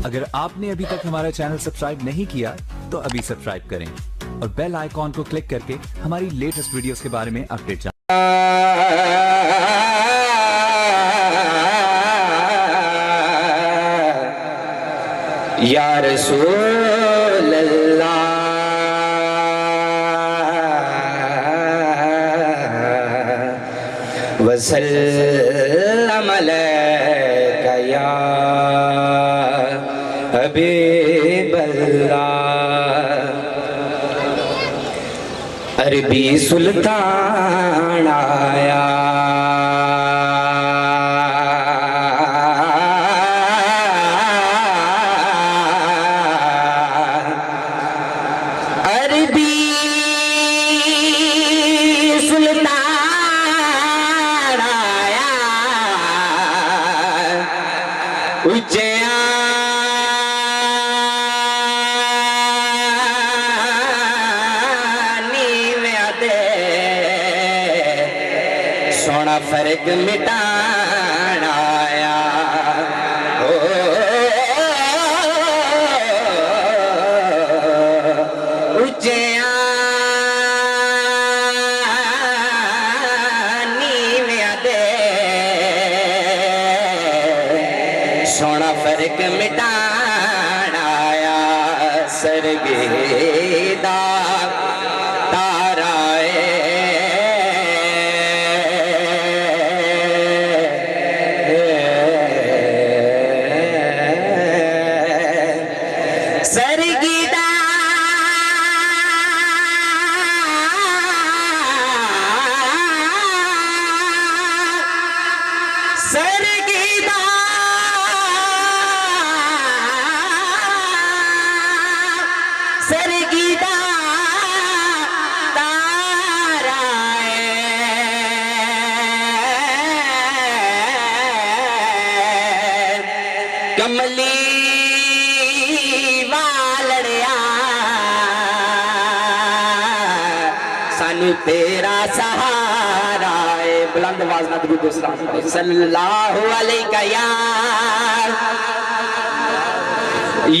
अगर आपने अभी तक हमारा चैनल सब्सक्राइब नहीं किया तो अभी सब्सक्राइब करें और बेल आइकॉन को क्लिक करके हमारी लेटेस्ट वीडियोस के बारे में अपडेट जानें। या रसूल अल्लाह वसल्लम अलैका या हबीब अल्लाह। अरबी सुल्तान आया सोना फर्क मिटाना आया हो नीविया दे सोना फर्क मिटाना आया सरगेदा कमली वालड़िया सानू तेरा सहारा है। बुलंद आवाज ना दुरूद सलाम सल्लल्लाहु अलैहि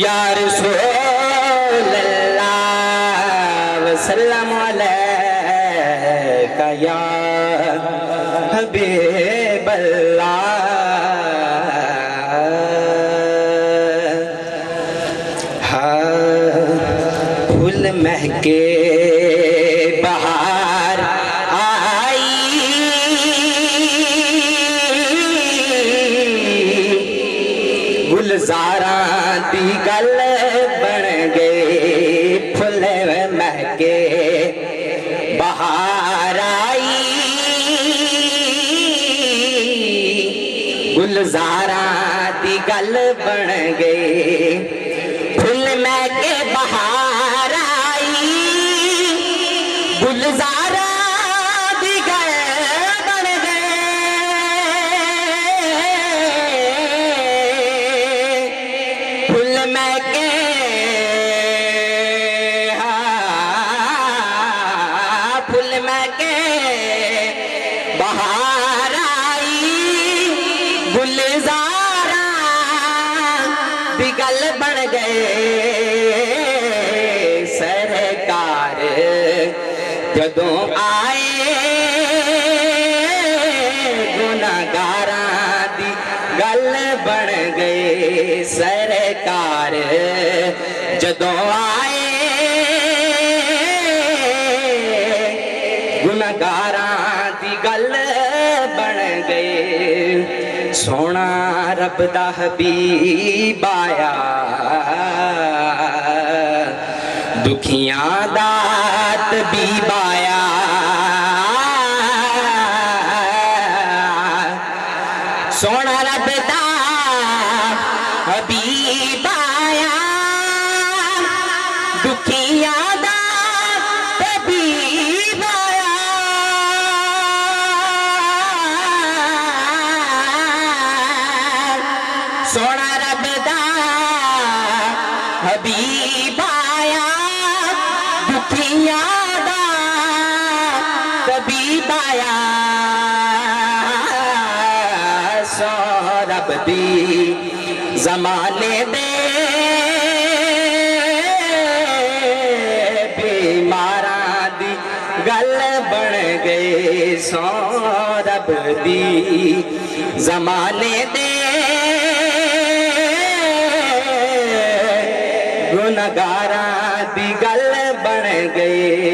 या रसूल अल्लाह वसल्लम अलैका या हबीब अल्लाह। फूल महके बहार आई गुलजारा दी गल बन गए। फूल महके बहार आई गुलजारा दी गल बन गए। फूल महके बहार आई गुलजारा दी गल बन गए। फूल महके फूल महके बहार आई गुलजारा दी गल बन गए। सरकार जदों आए गुनाहगारा दी गल बन गए। सरकार जदों आए गुनाहगारा दी गल बन गए। सोना रब दा हबीब आया दुखियां दा तबीब आया। सोना रब दा हबीब आया दुखियां दा तबीब आया। सोना रब दा हबीब आया दुखियां दा तबीब आया। सौ रब दी जमाने दे गल बन गए सो रब दी जमाने दे गुनहगारां दी गल बन गए